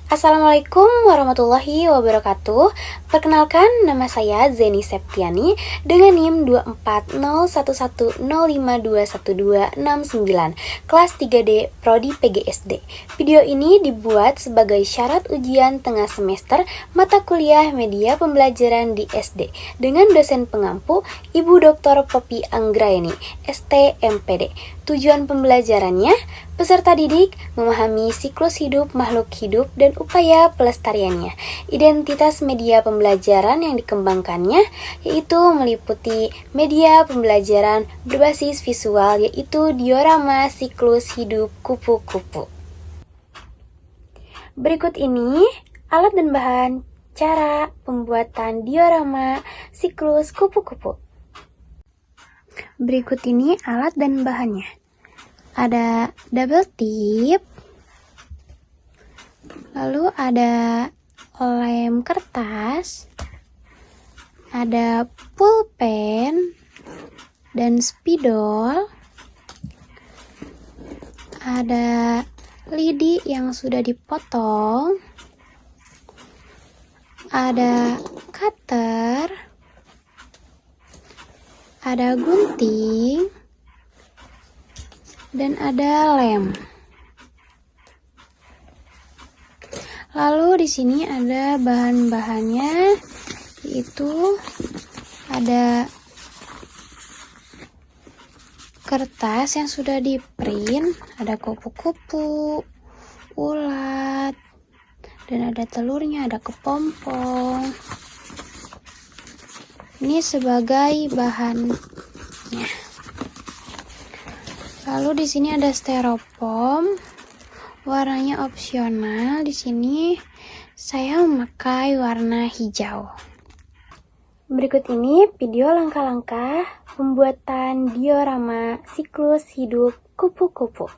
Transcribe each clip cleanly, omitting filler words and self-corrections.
Assalamualaikum warahmatullahi wabarakatuh. Perkenalkan, nama saya Zeni Septiani dengan NIM 2401105211269, kelas 3D Prodi PGSD. Video ini dibuat sebagai syarat ujian tengah semester mata kuliah media pembelajaran di SD dengan dosen pengampu Ibu Dr. Poppy Anggraeni, ST MPD. Tujuan pembelajarannya, peserta didik memahami siklus hidup makhluk hidup dan upaya pelestariannya. Identitas media pembelajaran yang dikembangkannya yaitu meliputi media pembelajaran berbasis visual yaitu diorama siklus hidup kupu-kupu. Berikut ini alat dan bahan cara pembuatan diorama siklus kupu-kupu. Berikut ini alat dan bahannya. Ada double tip, lalu ada lem kertas, ada pulpen dan spidol, ada lidi yang sudah dipotong, ada cutter, ada gunting, dan ada lem. Lalu di sini ada bahan-bahannya, yaitu ada kertas yang sudah di-print, ada kupu-kupu, ulat, dan ada telurnya, ada kepompong. Ini sebagai bahannya. Lalu di sini ada styrofoam, warnanya opsional. Di sini saya memakai warna hijau. Berikut ini video langkah-langkah pembuatan diorama siklus hidup kupu-kupu.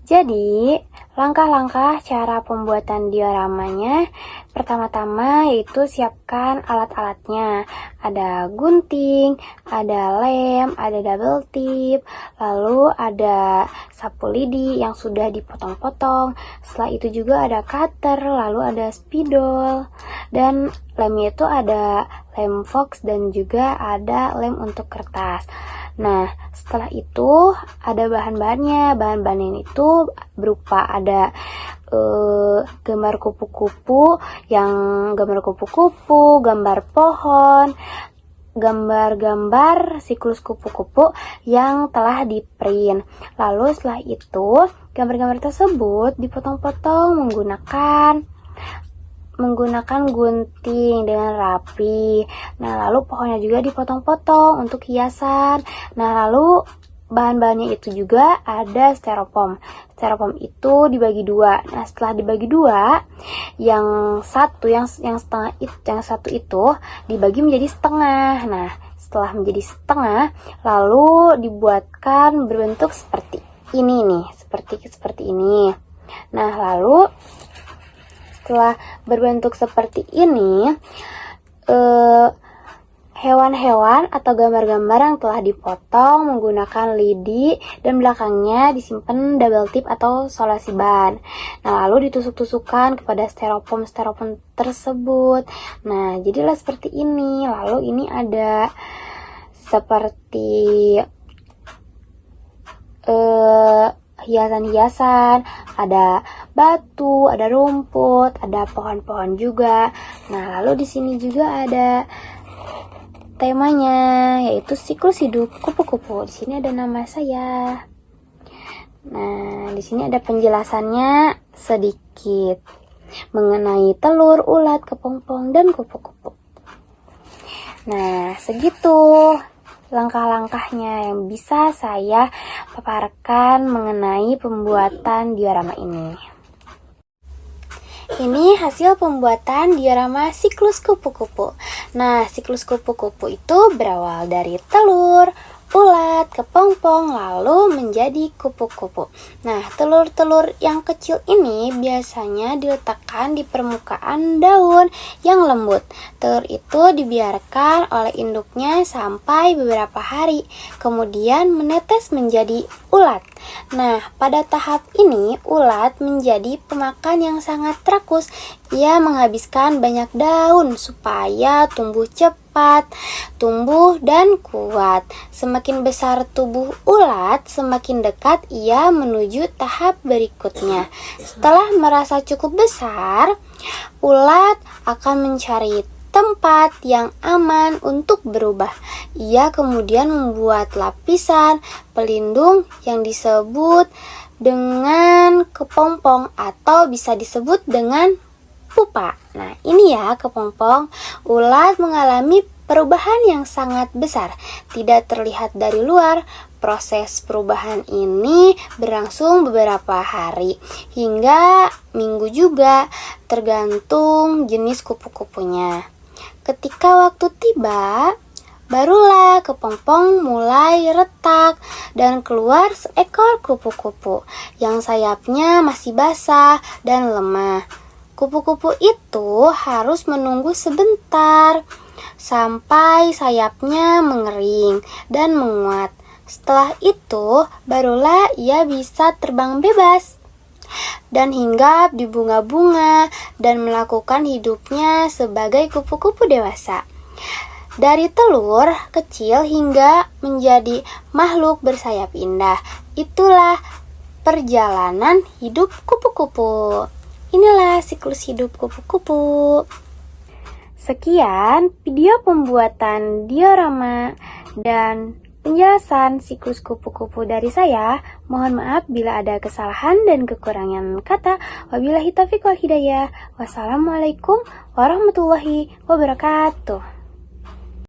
Jadi, langkah-langkah cara pembuatan dioramanya, pertama-tama yaitu siapkan alat-alatnya. Ada gunting, ada lem, ada double tip, lalu ada sapu lidi yang sudah dipotong-potong. Setelah itu juga ada cutter, lalu ada spidol, dan lemnya itu ada lem fox dan juga ada lem untuk kertas. Nah, setelah itu ada bahan-bahannya. Bahan-bahannya itu berupa ada gambar kupu-kupu, gambar pohon, gambar-gambar siklus kupu-kupu yang telah di-print. Lalu setelah itu, gambar-gambar tersebut dipotong-potong menggunakan gunting dengan rapi. Nah, lalu pohonnya juga dipotong-potong untuk hiasan. Nah, lalu bahan-bahannya itu juga ada styrofoam. Styrofoam itu dibagi dua. Nah, setelah dibagi dua, yang satu itu dibagi menjadi setengah. Nah, setelah menjadi setengah, lalu dibuatkan berbentuk seperti ini nih, seperti ini. Nah, lalu setelah berbentuk seperti ini, hewan-hewan atau gambar-gambar yang telah dipotong menggunakan lidi dan belakangnya disimpan double tip atau solasi ban. Nah, lalu ditusuk-tusukkan kepada styrofoam tersebut. Nah, jadilah seperti ini. Lalu ini ada seperti hiasan-hiasan, ada batu, ada rumput, ada pohon-pohon juga. Nah, lalu di sini juga ada temanya, yaitu siklus hidup kupu-kupu. Di sini ada nama saya. Nah, di sini ada penjelasannya sedikit mengenai telur, ulat, kepompong, dan kupu-kupu. Nah, segitu langkah-langkahnya yang bisa saya paparkan mengenai pembuatan diorama ini. Ini hasil pembuatan diorama siklus kupu-kupu. Nah, siklus kupu-kupu itu berawal dari telur, ulat, membuat kepompong lalu menjadi kupu-kupu. Nah, telur-telur yang kecil ini biasanya diletakkan di permukaan daun yang lembut. Telur itu dibiarkan oleh induknya sampai beberapa hari, kemudian menetes menjadi ulat. Nah, pada tahap ini ulat menjadi pemakan yang sangat rakus. Ia menghabiskan banyak daun supaya tumbuh cepat, tumbuh dan kuat. Semakin besar tubuh ulat, semakin dekat ia menuju tahap berikutnya. Setelah merasa cukup besar, ulat akan mencari tempat yang aman untuk berubah. Ia kemudian membuat lapisan pelindung yang disebut dengan kepompong atau bisa disebut dengan pupa. Nah, ini ya kepompong. Ulat mengalami perubahan yang sangat besar. Tidak terlihat dari luar. Proses perubahan ini berlangsung beberapa hari hingga minggu juga, tergantung jenis kupu-kupunya. Ketika waktu tiba, barulah kepompong mulai retak dan keluar seekor kupu-kupu yang sayapnya masih basah dan lemah. Kupu-kupu itu harus menunggu sebentar sampai sayapnya mengering dan menguat. Setelah itu, barulah ia bisa terbang bebas dan hinggap di bunga-bunga dan melakukan hidupnya sebagai kupu-kupu dewasa. Dari telur kecil hingga menjadi makhluk bersayap indah. Itulah perjalanan hidup kupu-kupu. Inilah siklus hidup kupu-kupu. Sekian video pembuatan diorama dan penjelasan siklus kupu-kupu dari saya. Mohon maaf bila ada kesalahan dan kekurangan kata. Wabillahi taufiq wal hidayah. Wassalamualaikum warahmatullahi wabarakatuh.